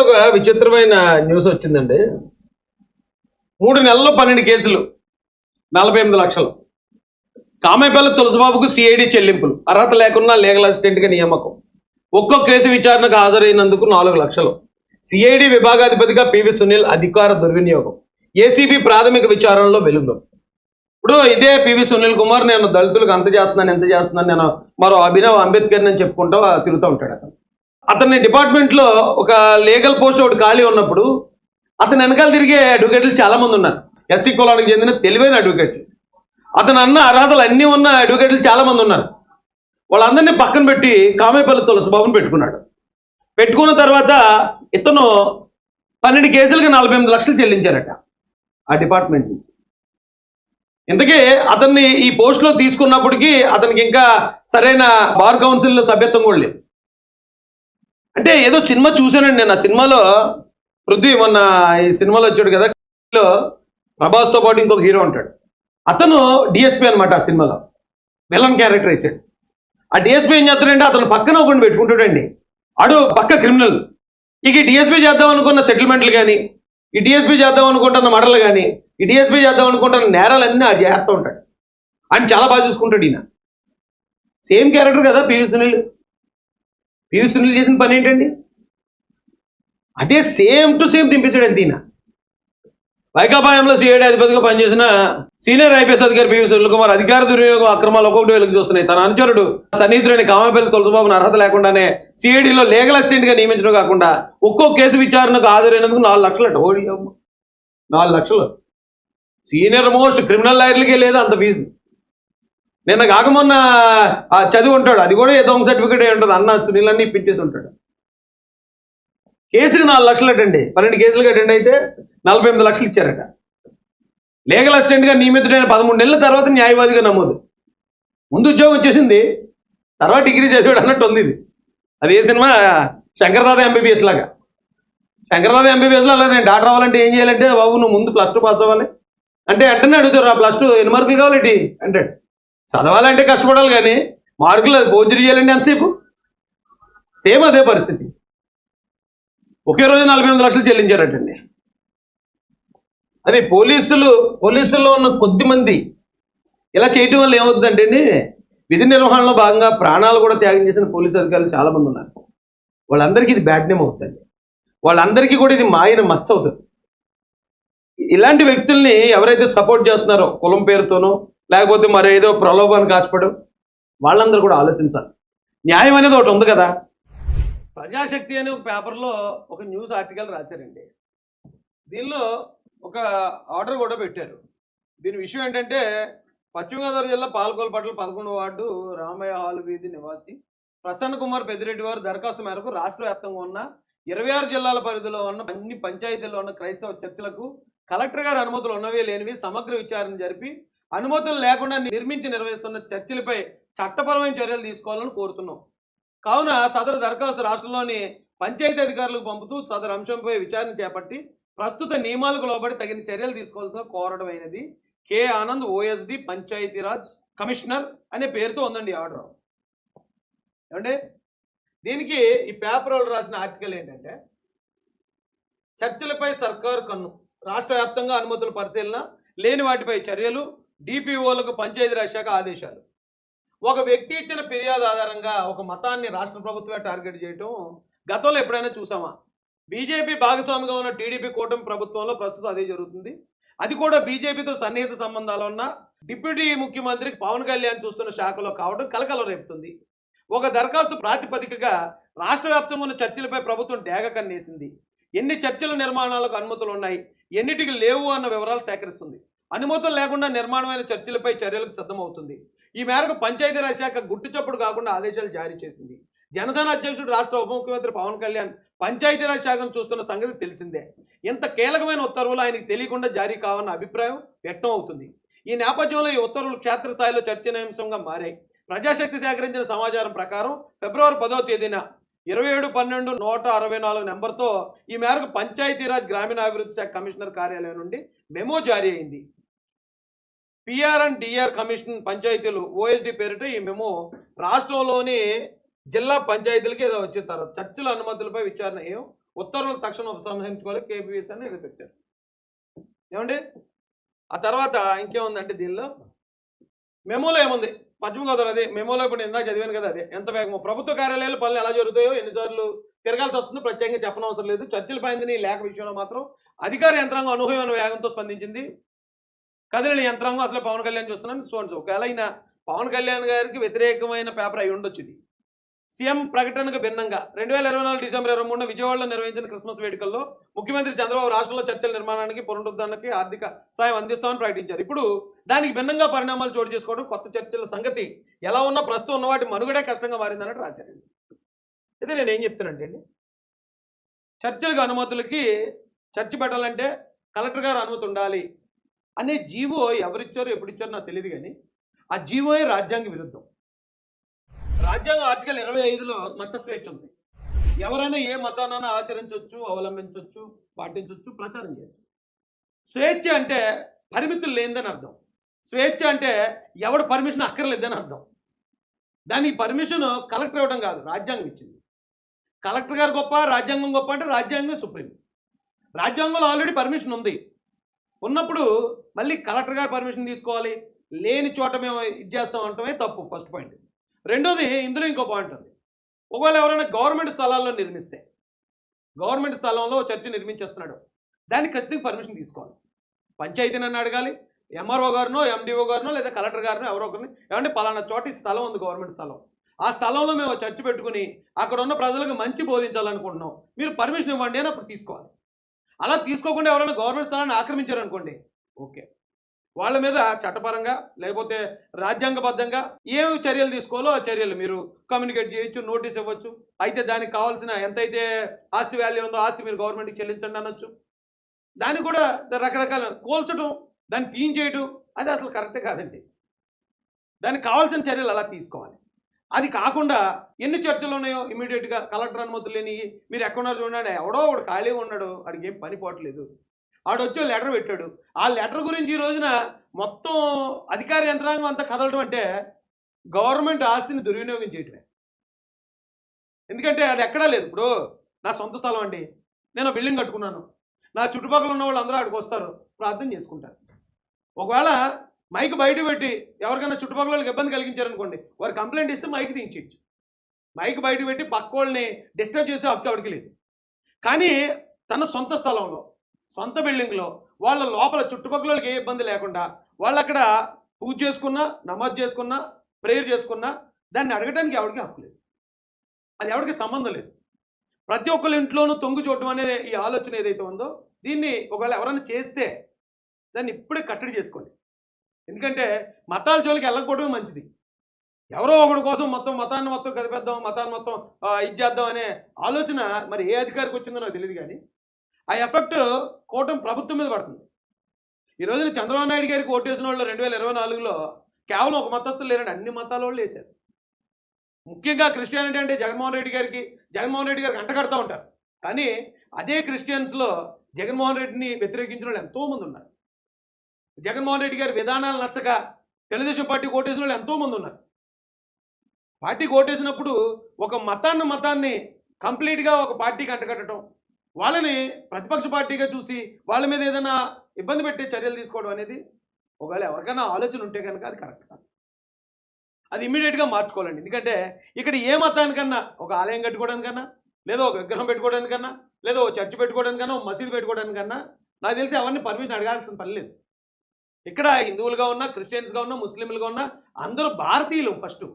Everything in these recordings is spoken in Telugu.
ఒక విచిత్రమైన న్యూస్ వచ్చిందండి. 3 నెలల్లో 12 కేసులు, 48 లక్షలు. కామేపల్లి తులసిబాబుకు సిఐడి చెల్లింపులు, అర్హత లేకున్నా లీగల్ అసిస్టెంట్గా నియామకం. ఒక్కో కేసు విచారణకు హాజరైనందుకు 4 లక్షలు. సిఐడి విభాగాధిపతిగా పివి సునీల్ అధికార దుర్వినియోగం. ఏసీబీ ప్రాథమిక విచారణలో వెలుగు. ఇప్పుడు ఇదే పివి సునీల్ కుమార్ నేను దళితులకు అంత చేస్తున్నాను ఎంత చేస్తున్నాను, నేను మరో అభినవ్ అంబేద్కర్ అని చెప్పుకుంటూ తిరుగుతూ ఉంటాడు. అతని డిపార్ట్మెంట్లో ఒక లీగల్ పోస్ట్ ఒకటి ఖాళీ ఉన్నప్పుడు అతని వెనకాల తిరిగే అడ్వకేట్లు చాలా మంది ఉన్నారు. ఎస్సీ కులానికి చెందిన తెలివైన అడ్వకేట్లు, అతను అన్న అర్హతలు అన్నీ ఉన్న అడ్వకేట్లు చాలా మంది ఉన్నారు. వాళ్ళందరినీ పక్కన పెట్టి కామేపల్లి తులసిబాబుని పెట్టుకున్నాడు. పెట్టుకున్న తర్వాత ఇతను 12 కేసులకి 48 లక్షలు చెల్లించారట ఆ డిపార్ట్మెంట్ నుంచి. ఇంతకీ అతన్ని ఈ పోస్టులో తీసుకున్నప్పటికీ అతనికి ఇంకా సరైన బార్ కౌన్సిల్లో సభ్యత్వం కూడా లేదు. అంటే ఏదో సినిమా చూశానండి నేను. ఆ సినిమాలో పృథ్వీ మొన్న ఈ సినిమాలో వచ్చాడు కదా, ప్రభాస్తో పాటు ఇంకొక హీరో ఉంటాడు. అతను డిఎస్పీ అనమాట. ఆ సినిమాలో విలన్ క్యారెక్టర్ వేసాడు. ఆ డిఎస్పీ ఏం చేస్తాడంటే అతను పక్కన ఒకటి పెట్టుకుంటాడండి. అడు పక్క క్రిమినల్. ఇక ఈ డిఎస్పీ చేద్దాం అనుకున్న సెటిల్మెంట్లు కానీ, ఈ డిఎస్పీ చేద్దాం అనుకుంటున్న మర్డర్లు కానీ, ఈ డిఎస్పీ చేద్దాం అనుకుంటున్న నేరాలన్నీ అది చేస్తూ ఉంటాడు. ఆయన చాలా బాగా చూసుకుంటాడు. ఈయన సేమ్ క్యారెక్టర్ కదా పివి సునీల్. పివి సునీల్ చేసిన పని ఏంటండి? అదే సేమ్ టు సేమ్ దింపించాడు అంత. ఈయన వైకాపాయంలో సిఐడి అధిపతిగా పనిచేసిన సీనియర్ ఐపీఎస్ అధికారి పివి సునీల్ కుమార్ అధికార దుర్వినియోగం అక్రమాలు ఒక్కొక్కటి వెలుగు చూస్తున్నాయి. తన అనుచరుడు సన్నిహితుడైన కామేపల్లి తులసిబాబును అర్హత లేకుండానే సిఐడిలో లీగల్ అసిస్టెంట్గా నియమించడం కాకుండా ఒక్కో కేసు విచారణకు హాజరైనందుకు 4 లక్షలట. ఓడి 4 లక్షలు. సీనియర్ మోస్ట్ క్రిమినల్ లాయర్లకే లేదు అంత ఫీజు. నిన్న కాక మొన్న చదివి ఉంటాడు, అది కూడా ఏదో ఒక సర్టిఫికేట్ అయి ఉంటుంది. అన్న సునీల్ అన్ని ఇప్పించేసి ఉంటాడు. కేసుకి 4 లక్షలటండి. 12 కేసులకు అటెండ్ అయితే 48 లక్షలు ఇచ్చారట. లీగల్ అసిస్టెంట్గా నియమితుడైన 13 నెలల తర్వాత న్యాయవాదిగా నమోదు. ముందు ఉద్యోగం వచ్చేసింది, తర్వాత డిగ్రీ చదివాడు అన్నట్టు ఉంది ఇది. అది ఏ సినిమా? శంకర్దాద ఎంబీబీఎస్ లాగా. శంకర్దాద ఎంబీబీఎస్లో అలా నేను డాక్టర్ అవ్వాలంటే ఏం చేయాలంటే, బాబు నువ్వు ముందు +2 పాస్ అవ్వాలి అంటే వెంటనే అడుగుతారు ఆ +2 ఎన్ని మార్కులు కావాలండి అంటే. చదవాలంటే కష్టపడాలి కానీ మార్కులు అది భోజనం చేయాలండి ఎంతసేపు. సేమ్ అదే పరిస్థితి. ఒకే రోజు 48 లక్షలు చెల్లించారటండి. అది పోలీసుల్లో ఉన్న కొద్ది మంది ఇలా చేయటం వల్ల ఏమవుతుందంటే అండి, విధి నిర్వహణలో భాగంగా ప్రాణాలు కూడా త్యాగం చేసిన పోలీసు అధికారులు చాలామంది ఉన్నారు. వాళ్ళందరికీ ఇది బ్యాడ్ నేమ్ అవుతుంది. వాళ్ళందరికీ కూడా ఇది మాయన మచ్చ అవుతుంది. ఇలాంటి వ్యక్తుల్ని ఎవరైతే సపోర్ట్ చేస్తున్నారో కులం పేరుతోనో లేకపోతే మరి ఏదో ప్రలోభానికి ఆశపడు, వాళ్ళందరూ కూడా ఆలోచించాలి. న్యాయం అనేది ఒకటి ఉంది కదా. ప్రజాశక్తి అనే ఒక పేపర్లో ఒక న్యూస్ ఆర్టికల్ రాశారండి. దీనిలో ఒక ఆర్డర్ కూడా పెట్టారు. దీని విషయం ఏంటంటే, పశ్చిమ గోదావరి జిల్లా పాలకొల్లుపట్ల 11వ వార్డు రామయ్య హాల్ వీధి నివాసి ప్రసన్న కుమార్ పెద్దిరెడ్డి వారు దరఖాస్తు మేరకు రాష్ట్ర వ్యాప్తంగా ఉన్న 26 జిల్లాల పరిధిలో ఉన్న అన్ని పంచాయతీల్లో ఉన్న క్రైస్తవ చర్చిలకు కలెక్టర్ గారి అనుమతులు ఉన్నవి లేనివి సమగ్ర విచారణ జరిపి అనుమతులు లేకుండా నిర్వహిస్తున్న చర్చిలపై చట్టపరమైన చర్యలు తీసుకోవాలని కోరుతున్నాం. కావున సదరు దరఖాస్తు రాష్ట్రంలోని పంచాయతీ అధికారులకు పంపుతూ సదరు అంశంపై విచారణ చేపట్టి ప్రస్తుత నియమాలకు లోబడి తగిన చర్యలు తీసుకోవాల్సిన కోరడమైనది. K Anand OSD Panchayati Raj commissioner అనే పేరుతో ఉందండి ఆర్డర్. ఏమంటే దీనికి ఈ పేపర్ వాళ్ళు రాసిన ఆర్టికల్ ఏంటంటే, చర్చలపై సర్కారు కన్ను, రాష్ట్ర వ్యాప్తంగా అనుమతుల పరిశీలన లేని వాటిపై చర్యలు, డిపిఓలకు పంచాయతీరాజ్ శాఖ ఆదేశాలు. ఒక వ్యక్తి ఇచ్చిన ఫిర్యాదు ఆధారంగా ఒక మతాన్ని రాష్ట్ర ప్రభుత్వమే టార్గెట్ చేయటం గతంలో ఎప్పుడైనా చూసామా? బీజేపీ భాగస్వామిగా ఉన్న టీడీపీ కూటమి ప్రభుత్వంలో ప్రస్తుతం అదే జరుగుతుంది. అది కూడా బీజేపీతో సన్నిహిత సంబంధాలు ఉన్న డిప్యూటీ ముఖ్యమంత్రి పవన్ కళ్యాణ్ చూస్తున్న శాఖలో కావడం కలకలం రేపుతుంది. ఒక దరఖాస్తు ప్రాతిపదికగా రాష్ట్ర వ్యాప్తంగా ఉన్న చర్చలపై ప్రభుత్వం డేగ కన్నేసింది. ఎన్ని చర్చల నిర్మాణాలకు అనుమతులు ఉన్నాయి, ఎన్నిటికి లేవు అన్న వివరాలు సేకరిస్తుంది. అనుమతులు లేకుండా నిర్మాణమైన చర్చలపై చర్యలకు సిద్ధమవుతుంది. ఈ మేరకు పంచాయతీరాజ్ శాఖ గుట్టుచప్పుడు కాకుండా ఆదేశాలు జారీ చేసింది. జనసేన అధ్యక్షుడు రాష్ట్ర ఉప ముఖ్యమంత్రి పవన్ కళ్యాణ్ పంచాయతీరాజ్ శాఖను చూస్తున్న సంగతి తెలిసిందే. ఇంత కీలకమైన ఉత్తర్వులు ఆయనకు తెలియకుండా జారీ కావన్న అభిప్రాయం వ్యక్తం అవుతుంది. ఈ నేపథ్యంలో ఈ ఉత్తర్వులు క్షేత్రస్థాయిలో చర్చనీయాంశంగా మారాయి. ప్రజాశక్తి సేకరించిన సమాచారం ప్రకారం ఫిబ్రవరి 10వ తేదీన 27/12/164 నెంబర్తో ఈ మేరకు పంచాయతీరాజ్ గ్రామీణాభివృద్ధి శాఖ కమిషనర్ కార్యాలయం నుండి మెమో జారీ అయింది. పిఆర్ అండ్ డిఆర్ కమిషన్ పంచాయతీలు ఓఎస్డి పేరిట ఈ మెమో రాష్ట్రంలోని జిల్లా పంచాయతీలకి ఏదో వచ్చిన తర్వాత చర్చల అనుమతులపై విచారణ ఏం ఉత్తర్వులు తక్షణం ఉపసంహరించుకోవాలి కేబీఎస్ అని ఇది పెట్టారు. ఏమండి ఆ తర్వాత ఇంకేముందంటే దీనిలో మెమోలో ఏముంది, పశ్చిమ గోదావరి అదే మెమోలో ఇప్పుడు ఇందాక చదివాను కదా, అదే ఎంత వేగమో ప్రభుత్వ కార్యాలయాలు పనులు ఎలా జరుగుతాయో ఎన్నిసార్లు తిరగాల్సి వస్తుందో ప్రత్యేకంగా చెప్పనవసరం లేదు. చర్చల పైందని లేఖ విషయంలో మాత్రం అధికార యంత్రాంగం అనూహ్యమైన వేగంతో స్పందించింది. కదిలిన యంత్రాంగం అసలు పవన్ కళ్యాణ్ చూస్తున్నాను చూడండి. ఒకవేళ అయినా పవన్ కళ్యాణ్ గారికి వ్యతిరేకమైన పేపర్ అయి ఉండొచ్చు ఇది. సీఎం ప్రకటనకు భిన్నంగా 2024 డిసెంబర్ 23 విజయవాడలో నిర్వహించిన క్రిస్మస్ వేడుకల్లో ముఖ్యమంత్రి చంద్రబాబు రాష్ట్రంలో చర్చల నిర్మాణానికి పునరుద్ధరణకి ఆర్థిక సాయం అందిస్తామని ప్రకటించారు. ఇప్పుడు దానికి భిన్నంగా పరిణామాలు చోటు చేసుకోవడం, కొత్త చర్చల సంగతి ఎలా ఉన్నా ప్రస్తుతం ఉన్న వాటి మనుగడే కష్టంగా మారిందన్నట్టు రాశారండి. అయితే నేను ఏం చెప్తానంటే అండి, చర్చలకు అనుమతులకి చర్చ పెట్టాలంటే కలెక్టర్ గారు అనుమతి ఉండాలి అనే జీవో ఎవరిచ్చారో ఎప్పుడిచ్చారో నాకు తెలియదు, కానీ ఆ జీవోయే రాజ్యాంగ విరుద్ధం. రాజ్యాంగం ఆర్టికల్ 25లో మత స్వేచ్ఛ ఉంది. ఎవరైనా ఏ మతానైనా ఆచరించవచ్చు, అవలంబించవచ్చు, పాటించవచ్చు, ప్రచారం చేయొచ్చు. స్వేచ్ఛ అంటే పరిమితులు లేనిదని అర్థం. స్వేచ్ఛ అంటే ఎవడు పర్మిషన్ అక్కర్లేదని అర్థం. దానికి పర్మిషన్ కలెక్టర్ ఇవ్వడం కాదు, రాజ్యాంగం ఇచ్చింది. కలెక్టర్ గారు గొప్ప, రాజ్యాంగం గొప్ప అంటే రాజ్యాంగమే సుప్రీం. రాజ్యాంగంలో ఆల్రెడీ పర్మిషన్ ఉంది. ఉన్నప్పుడు మళ్ళీ కలెక్టర్ గారు పర్మిషన్ తీసుకోవాలి, లేని చోట మేము ఇది చేస్తాం అంటమే తప్పు. First point. రెండోది, ఇందులో ఇంకో పాయింట్ ఉంది. ఒకవేళ ఎవరైనా గవర్నమెంట్ స్థలాల్లో నిర్మిస్తే, గవర్నమెంట్ స్థలంలో చర్చి నిర్మించేస్తున్నాడు, దానికి ఖచ్చితంగా పర్మిషన్ తీసుకోవాలి. పంచాయతీ నన్ను అడగాలి, ఎంఆర్ఓ గారినో ఎండిఓ గారినో లేదా కలెక్టర్ గారినో ఎవరో ఒకరిని, ఏమంటే పలానా చోట ఈ స్థలం ఉంది, గవర్నమెంట్ స్థలం, ఆ స్థలంలో మేము చర్చి పెట్టుకుని అక్కడ ఉన్న ప్రజలకు మంచి బోధించాలనుకుంటున్నాం, మీరు పర్మిషన్ ఇవ్వండి అని అప్పుడు తీసుకోవాలి. అలా తీసుకోకుండా ఎవరైనా గవర్నమెంట్ స్థలాన్ని ఆక్రమించారనుకోండి, ఓకే, వాళ్ళ మీద చట్టపరంగా లేకపోతే రాజ్యాంగబద్ధంగా ఏమి చర్యలు తీసుకోవాలో ఆ చర్యలు మీరు కమ్యూనికేట్ చేయొచ్చు, నోటీస్ ఇవ్వచ్చు. అయితే దానికి కావాల్సిన ఎంతైతే ఆస్తి వాల్యూ ఉందో ఆస్తి మీరు గవర్నమెంట్కి చెల్లించండి అనొచ్చు. దాన్ని కూడా రకరకాల కోల్చడం, దాన్ని క్లీన్ చేయడం, అది అసలు కరెక్టే కాదండి. దానికి కావాల్సిన చర్యలు అలా తీసుకోవాలి. అది కాకుండా ఎన్ని చర్చలు ఉన్నాయో ఇమీడియట్గా కలెక్టర్ అనుమతులు లేని మీరు ఎక్కడున్నారు చూడండి, ఎవడో ఒకడు ఖాళీగా ఉన్నాడు, వాడికి ఏం పని పోవట్లేదు, ఆడు వచ్చి లెటర్ పెట్టాడు. ఆ లెటర్ గురించి ఈ రోజున మొత్తం అధికార యంత్రాంగం అంతా కదలడం అంటే గవర్నమెంట్ ఆస్తిని దుర్వినియోగం చేయటమే. ఎందుకంటే అది ఎక్కడా లేదు. ఇప్పుడు నా సొంత స్థలం అండి, నేను బిల్డింగ్ కట్టుకున్నాను, నా చుట్టుపక్కల ఉన్న వాళ్ళు అందరూ ఆడికి వస్తారు, ప్రార్థన చేసుకుంటారు. ఒకవేళ మైక్ బయట పెట్టి ఎవరికైనా చుట్టుపక్కల వాళ్ళకి ఇబ్బంది కలిగించారనుకోండి, వారు కంప్లైంట్ ఇస్తే మైక్ దించచ్చు. మైక్ బయట పెట్టి పక్క వాళ్ళని డిస్టర్బ్ చేసే హక్కు ఎవరికి లేదు. కానీ తన సొంత స్థలంలో, సొంత బిల్డింగ్లో వాళ్ళ లోపల చుట్టుపక్కల వాళ్ళకి ఏ ఇబ్బంది లేకుండా వాళ్ళు అక్కడ పూజ చేసుకున్నా, నమాజ్ చేసుకున్నా, ప్రేయర్ చేసుకున్నా దాన్ని అడగడానికి ఎవరికి హక్కు లేదు. అది ఎవరికి సంబంధం లేదు. ప్రతి ఒక్కరి ఇంట్లోనూ తొంగు చూడటం అనేది ఈ ఆలోచన ఏదైతే ఉందో, దీన్ని ఒకవేళ ఎవరైనా చేస్తే దాన్ని ఇప్పుడే కట్టడి చేసుకోండి. ఎందుకంటే మతాల జోలికి వెళ్ళకపోవడమే మంచిది. ఎవరో ఒకటి కోసం మతాన్ని మొత్తం కదిపేద్దాం, మతాన్ని మొత్తం ఇది చేద్దాం అనే ఆలోచన మరి ఏ అధికారికి వచ్చిందో నాకు తెలియదు, కానీ ఆ ఎఫెక్ట్ కూటమి ప్రభుత్వం మీద పడుతుంది. ఈ రోజున చంద్రబాబు నాయుడు గారికి ఓటేసిన వాళ్ళు 2024లో కేవలం ఒక మతస్థులు లేరండి, అన్ని మతాల వాళ్ళు వేశారు. ముఖ్యంగా క్రిస్టియానిటీ అంటే జగన్మోహన్ రెడ్డి గారికి అంటగడతా ఉంటారు. కానీ అదే క్రిస్టియన్స్లో జగన్మోహన్ రెడ్డిని వ్యతిరేకించిన వాళ్ళు ఎంతోమంది ఉన్నారు. జగన్మోహన్ రెడ్డి గారి విధానాలు నచ్చక తెలుగుదేశం పార్టీకి ఓటేసిన వాళ్ళు ఎంతోమంది ఉన్నారు. పార్టీకి ఓటేసినప్పుడు ఒక మతాన్ని కంప్లీట్గా ఒక పార్టీకి అంటగట్టడం, వాళ్ళని ప్రతిపక్ష పార్టీగా చూసి వాళ్ళ మీద ఏదైనా ఇబ్బంది పెట్టే చర్యలు తీసుకోవడం అనేది ఒకవేళ ఎవరికైనా ఆలోచన ఉంటే కనుక అది కరెక్ట్ కాదు. అది ఇమ్మీడియట్గా మార్చుకోవాలండి. ఎందుకంటే ఇక్కడ ఏ మతానికన్నా ఒక ఆలయం కట్టుకోవడానికన్నా, లేదా ఒక విగ్రహం పెట్టుకోవడానికన్నా, లేదా ఒక చర్చ్ పెట్టుకోవడానికన్నా, ఒక మసీదు పెట్టుకోవడానికన్నా నాకు తెలిసి అవన్నీ పర్మిషన్ అడగాల్సిన పని లేదు. ఇక్కడ హిందువులుగా ఉన్నా, క్రిస్టియన్స్గా ఉన్నా, ముస్లింలుగా ఉన్నా అందరూ భారతీయులు. ఫస్ట్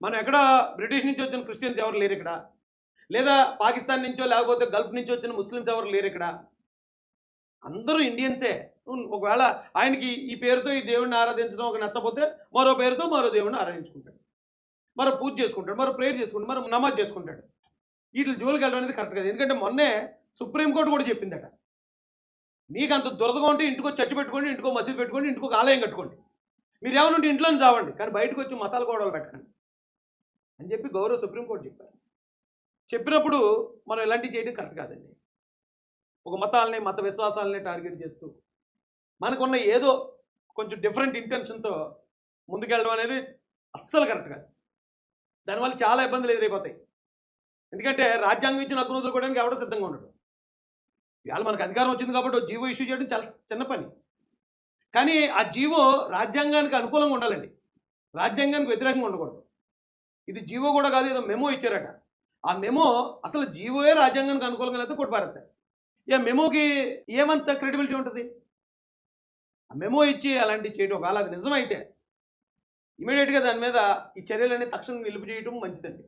మనం ఎక్కడ బ్రిటిష్ నుంచి వచ్చిన క్రిస్టియన్స్ ఎవరు లేరు ఇక్కడ, లేదా పాకిస్తాన్ నుంచో లేకపోతే గల్ఫ్ నుంచి వచ్చిన ముస్లిమ్స్ ఎవరు లేరు ఇక్కడ, అందరూ ఇండియన్సే. ఒకవేళ ఆయనకి ఈ పేరుతో ఈ దేవుడిని ఆరాధించడం ఒక నచ్చపోతే మరో పేరుతో మరో దేవుడిని ఆరాధించుకుంటాడు, మరో పూజ చేసుకుంటాడు, మరో ప్రేయర్ చేసుకుంటాడు, మరో నమాజ్ చేసుకుంటాడు. వీటి జోలికి వెళ్ళడం అనేది కరెక్ట్ కాదు. ఎందుకంటే మొన్నే సుప్రీంకోర్టు కూడా చెప్పిందట, మీకు అంత దురదగా ఉంటే ఇంటికో చర్చ పెట్టుకోండి, ఇంటికో మసీదు పెట్టుకోండి, ఇంటికో ఆలయం కట్టుకోండి, మీరు ఏమనుంటే ఇంట్లోనే చావండి, కానీ బయటకు వచ్చి మతాల గొడవలు పెట్టకండి అని చెప్పి గౌరవ సుప్రీంకోర్టు చెప్పారు. చెప్పినప్పుడు మనం ఇలాంటివి చేయడం కరెక్ట్ కాదండి. ఒక మతాలని, మత విశ్వాసాలని టార్గెట్ చేస్తూ మనకున్న ఏదో కొంచెం డిఫరెంట్ ఇంటెన్షన్తో ముందుకెళ్ళడం అనేది అస్సలు కరెక్ట్ కాదు. దానివల్ల చాలా ఇబ్బందులు ఎదురైపోతాయి. ఎందుకంటే రాజ్యాంగం ఇచ్చిన హక్కును వదులుకోవడానికి ఎవడో సిద్ధంగా ఉండడు. ఇవాళ మనకు అధికారం వచ్చింది కాబట్టి ఓ జీవో ఇష్యూ చేయడం చాలా చిన్న పని. కానీ ఆ జీవో రాజ్యాంగానికి అనుకూలంగా ఉండాలండి, రాజ్యాంగానికి వ్యతిరేకంగా ఉండకూడదు. ఇది జీవో కూడా కాదు, ఏదో మెమో ఇచ్చారట. ఆ మెమో అసలు జీవోయే రాజ్యాంగానికి అనుకూలంగా లేకపోతే కొట్టిపారేస్తారు. ఇక మెమోకి ఏమంత క్రెడిబిలిటీ ఉంటుంది? ఆ మెమో ఇచ్చి అలాంటివి చేయడం ఒకవేళ అది నిజమైతే ఇమీడియట్గా దాని మీద ఈ చర్యలన్నీ తక్షణం నిలుపు చేయడం మంచిదండి.